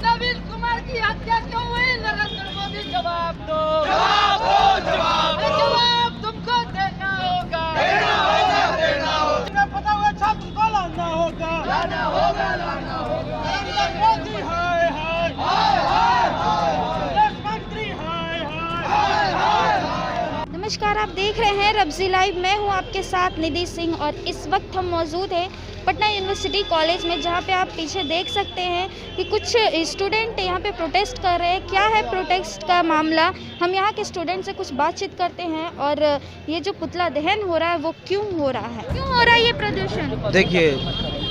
नवीन कुमार की हत्या क्यों हुई? नरेंद्र मोदी जवाब दो, जवाब तुमको देना होगा। तुम्हें पता हुआ छात्र को लाना होगा। नरेंद्र मोदी हाय हाय, विदेश मंत्री हाय हाय। नमस्कार, आप देख रहे हैं रब्जी लाइव। मैं हूं आपके साथ निधि सिंह और इस वक्त हम मौजूद हैं पटना यूनिवर्सिटी कॉलेज में, जहां पे आप पीछे देख सकते हैं कि कुछ स्टूडेंट यहां पे प्रोटेस्ट कर रहे हैं। क्या है प्रोटेस्ट का मामला, हम यहां के स्टूडेंट से कुछ बातचीत करते हैं। और ये जो पुतला दहन हो रहा है वो क्यों हो रहा है, क्यों हो रहा है ये प्रदर्शन? देखिए,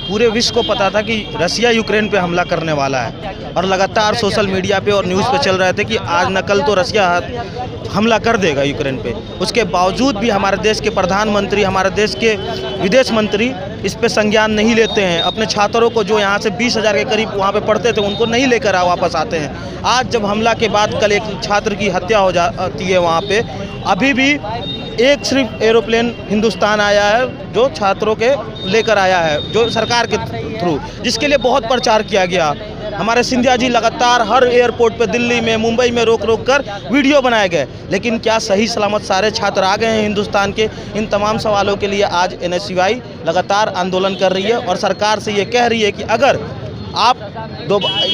पूरे विश्व को पता था कि रसिया यूक्रेन पे हमला करने वाला है और लगातार सोशल मीडिया पे और न्यूज़ पे चल रहे थे कि आज न कल तो रसिया हमला कर देगा यूक्रेन पे। उसके बावजूद भी हमारे देश के प्रधानमंत्री, हमारे देश के विदेश मंत्री इस पे संज्ञान नहीं लेते हैं। अपने छात्रों को जो यहाँ से 20,000 के करीब वहाँ पे पढ़ते थे उनको नहीं लेकर वापस आते हैं। आज जब हमला के बाद कल एक छात्र की हत्या हो जाती है वहाँ पे, अभी भी एक सिर्फ एरोप्लेन हिंदुस्तान आया है जो छात्रों के लेकर आया है, जो सरकार के थ्रू, जिसके लिए बहुत प्रचार किया गया। हमारे सिंधिया जी लगातार हर एयरपोर्ट पे दिल्ली में, मुंबई में रोक कर वीडियो बनाए गए, लेकिन क्या सही सलामत सारे छात्र आ गए हैं हिंदुस्तान के? इन तमाम सवालों के लिए आज NSUI लगातार आंदोलन कर रही है और सरकार से ये कह रही है कि अगर आप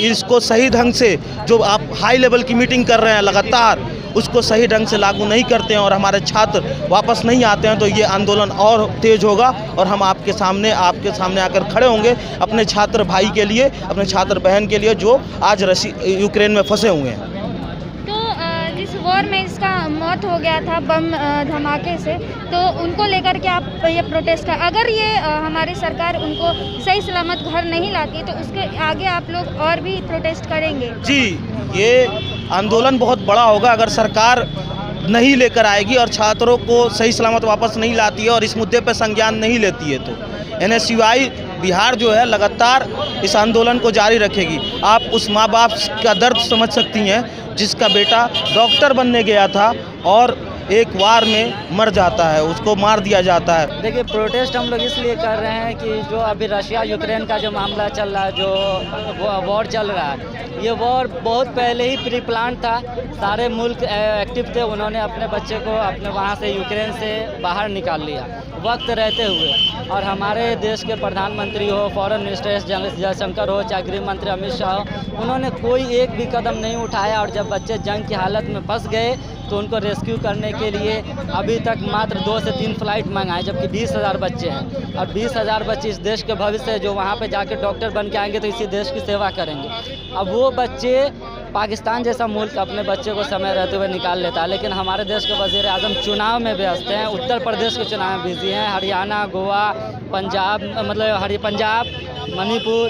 इसको सही ढंग से, जो आप हाई लेवल की मीटिंग कर रहे हैं लगातार, उसको सही ढंग से लागू नहीं करते हैं और हमारे छात्र वापस नहीं आते हैं, तो ये आंदोलन और तेज होगा और हम आपके सामने आकर खड़े होंगे अपने छात्र भाई के लिए, अपने छात्र बहन के लिए जो आज यूक्रेन में फंसे हुए हैं। तो जिस वॉर में इसका मौत हो गया था बम धमाके से, तो उनको लेकर के आप ये प्रोटेस्ट कर, अगर ये हमारी सरकार उनको सही सलामत घर नहीं लाती तो उसके आगे आप लोग और भी प्रोटेस्ट करेंगे? जी, ये आंदोलन बहुत बड़ा होगा अगर सरकार नहीं लेकर आएगी और छात्रों को सही सलामत वापस नहीं लाती है और इस मुद्दे पर संज्ञान नहीं लेती है। तो NSUI बिहार जो है लगातार इस आंदोलन को जारी रखेगी। आप उस माँ बाप का दर्द समझ सकती हैं जिसका बेटा डॉक्टर बनने गया था और एक वार में मर जाता है, उसको मार दिया जाता है। देखिए, प्रोटेस्ट हम लोग इसलिए कर रहे हैं कि जो अभी रशिया यूक्रेन का जो मामला चल रहा है, जो वॉर चल रहा है, ये वॉर बहुत पहले ही प्री प्लान था। सारे मुल्क एक्टिव थे, उन्होंने अपने बच्चे को अपने वहाँ से यूक्रेन से बाहर निकाल लिया वक्त रहते हुए। और हमारे देश के प्रधानमंत्री हो, फॉरेन मिनिस्टर एस जयशंकर हो, चाहे गृह मंत्री अमित शाह हो, उन्होंने कोई एक भी कदम नहीं उठाया। और जब बच्चे जंग की हालत में फंस गए तो उनको रेस्क्यू करने के लिए अभी तक मात्र 2 से 3 फ्लाइट मंगाए, जबकि 20,000 बच्चे हैं। और 20,000 बच्चे इस देश के भविष्य, जो वहाँ पे जाके डॉक्टर बन के आएंगे तो इसी देश की सेवा करेंगे। अब वो बच्चे, पाकिस्तान जैसा मुल्क अपने बच्चे को समय रहते हुए निकाल लेता है, लेकिन हमारे देश के वज़ीर आज़म चुनाव में व्यस्त हैं, उत्तर प्रदेश के चुनाव में बिजी हैं, हरियाणा, गोवा, पंजाब, पंजाब, मणिपुर,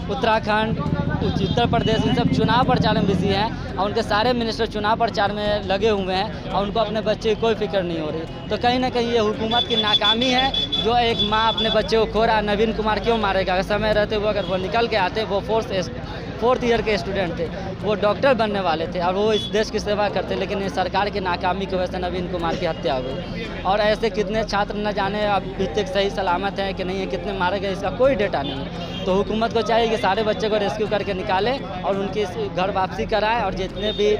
उत्तराखंड, उत्तर प्रदेश, इन सब चुनाव प्रचार में बिजी हैं और उनके सारे मिनिस्टर चुनाव प्रचार में लगे हुए हैं और उनको अपने बच्चे की कोई फिक्र नहीं हो रही। तो कहीं ना कहीं ये हुकूमत की नाकामी है, जो एक माँ अपने बच्चे को खो रहा है। नवीन कुमार क्यों मारेगा? अगर समय रहते हुए अगर वो निकल के आते, वो 4th ईयर के स्टूडेंट थे, वो डॉक्टर बनने वाले थे और वो इस देश की सेवा करते, लेकिन इस सरकार की नाकामी की वजह से नवीन कुमार की हत्या हो गई। और ऐसे कितने छात्र न जाने अभी तक सही सलामत हैं कि नहीं है, कितने मारे गए, इसका कोई डेटा नहीं है। तो हुकूमत को चाहिए कि सारे बच्चे को रेस्क्यू करके निकाले और उनकी घर वापसी कराएं और जितने भी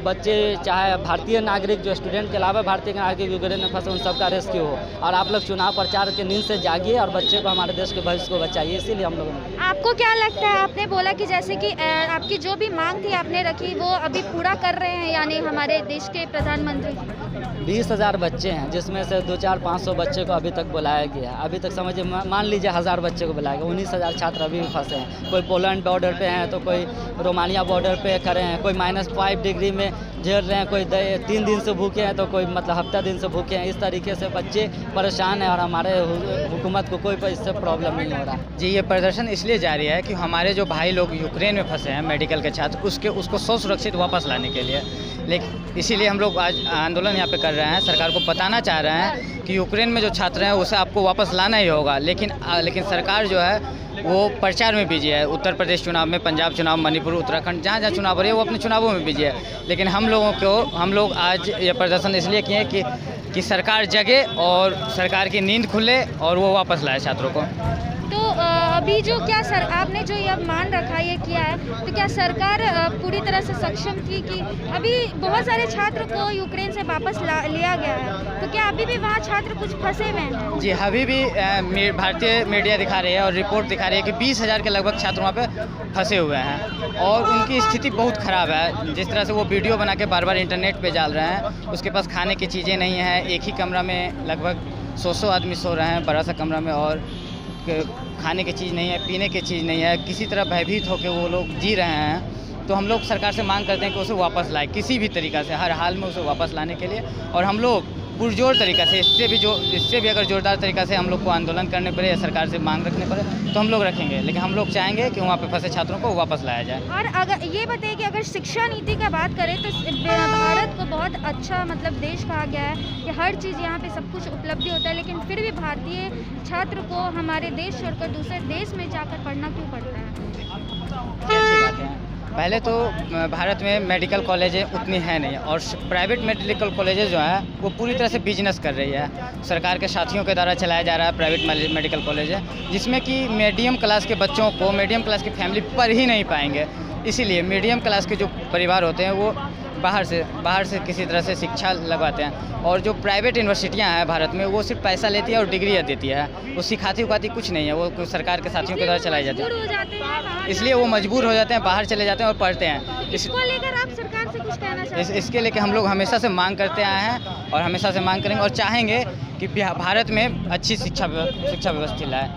बच्चे, चाहे भारतीय नागरिक, जो स्टूडेंट के अलावा भारतीय नागरिक यूक्रेन में फंसे, उन सबका रेस्क्यू हो। और आप लोग चुनाव प्रचार के नींद से जागिए और बच्चे को, हमारे देश के भविष्य को बचाइए। इसीलिए हम लोगों ने। आपको क्या लगता है, आपने बोला कि जैसे कि आपकी जो भी मांग थी आपने रखी, वो अभी पूरा कर रहे हैं यानी हमारे देश के प्रधानमंत्री? 20,000 बच्चे हैं, जिसमें से 200-500 बच्चे को अभी तक बुलाया गया। अभी तक समझिए, मान लीजिए 1000 बच्चे को बुलाया गया, 19,000 छात्र अभी भी फंसे हैं। कोई पोलैंड बॉर्डर पे हैं, तो कोई रोमानिया बॉर्डर पे खड़े हैं, कोई -5 डिग्री में झेल रहे हैं, कोई 3 दिन से भूखे हैं, तो कोई मतलब हफ्ता दिन से भूखे हैं। इस तरीके से बच्चे परेशान हैं और हमारे हुकूमत को कोई इससे प्रॉब्लम नहीं हो रहा। जी, ये प्रदर्शन इसलिए जारी है कि हमारे जो भाई लोग यूक्रेन में फंसे हैं, मेडिकल के छात्र, उसको सुरक्षित वापस लाने के लिए। लेकिन इसीलिए हम लोग आज आंदोलन यहाँ पे कर रहे हैं। सरकार को बताना चाह रहे हैं कि यूक्रेन में जो छात्र हैं उसे आपको वापस लाना ही होगा। लेकिन सरकार जो है वो प्रचार में बिजी है। उत्तर प्रदेश चुनाव में, पंजाब चुनाव, मणिपुर, उत्तराखंड, जहाँ जहाँ चुनाव हो रही है वो अपने चुनावों में बिजी है। लेकिन हम लोग आज ये प्रदर्शन इसलिए किए कि कि सरकार जगे और सरकार की नींद खुले और वो वापस लाए छात्रों को। तो अभी जो क्या सर आपने जो ये मान रखा ये किया है, तो क्या सरकार पूरी तरह से सक्षम थी कि अभी बहुत सारे छात्र को यूक्रेन से वापस लिया गया है, तो क्या अभी भी वहाँ छात्र कुछ फंसे हुए हैं? जी, अभी भी भारतीय मीडिया दिखा रही है और रिपोर्ट दिखा रही है कि 20,000 के लगभग छात्र वहाँ पे फंसे हुए हैं और उनकी स्थिति बहुत ख़राब है। जिस तरह से वो वीडियो बना के बार बार इंटरनेट पे डाल रहे हैं, उसके पास खाने की चीज़ें नहीं हैं, एक ही कमरा में लगभग 100 आदमी सो रहे हैं बड़ा सा कमरा में, और खाने की चीज़ नहीं है, पीने की चीज़ नहीं है, किसी तरह भयभीत होकर वो लोग जी रहे हैं। तो हम लोग सरकार से मांग करते हैं कि उसे वापस लाए, किसी भी तरीक़ा से, हर हाल में उसे वापस लाने के लिए। और हम लोग पुरजोर तरीक़ा से, इससे भी अगर ज़ोरदार तरीक़ा से हम लोग को आंदोलन करने पड़े या सरकार से मांग रखने पड़े तो हम लोग रखेंगे, लेकिन हम लोग चाहेंगे कि वहाँ पे फंसे छात्रों को वापस लाया जाए। और अगर ये बताइए कि अगर शिक्षा नीति का बात करें तो भारत को बहुत अच्छा मतलब देश कहा गया है कि हर चीज़ यहाँ पे सब कुछ उपलब्धि होता है, लेकिन फिर भी भारतीय छात्र को हमारे देश छोड़कर दूसरे देश में जाकर पढ़ना क्यों पड़ता है? अच्छी बात है। पहले तो भारत में मेडिकल कॉलेजें उतनी है नहीं, और प्राइवेट मेडिकल कॉलेजेस जो हैं वो पूरी तरह से बिजनेस कर रही है। सरकार के साथियों के द्वारा चलाया जा रहा है प्राइवेट मेडिकल कॉलेज है, जिसमें कि मीडियम क्लास के बच्चों को, मीडियम क्लास की फैमिली पढ़ ही नहीं पाएंगे। इसीलिए मीडियम क्लास के जो परिवार होते हैं वो बाहर से किसी तरह से शिक्षा लगवाते हैं, और जो प्राइवेट यूनिवर्सिटियां हैं भारत में वो सिर्फ पैसा लेती है और डिग्रियां देती है, वो सिखाती उखाती कुछ नहीं है, वो सरकार के साथियों के द्वारा चलाई जाती है। इसलिए वो मजबूर हो जाते हैं, बाहर चले जाते हैं और पढ़ते हैं। इसको लेकर आप सरकार से कुछ कहना चाहते हैं? इसके लेकर हम लोग हमेशा से मांग करते आए हैं और हमेशा से मांग करेंगे और चाहेंगे कि भारत में अच्छी शिक्षा व्यवस्था लाए।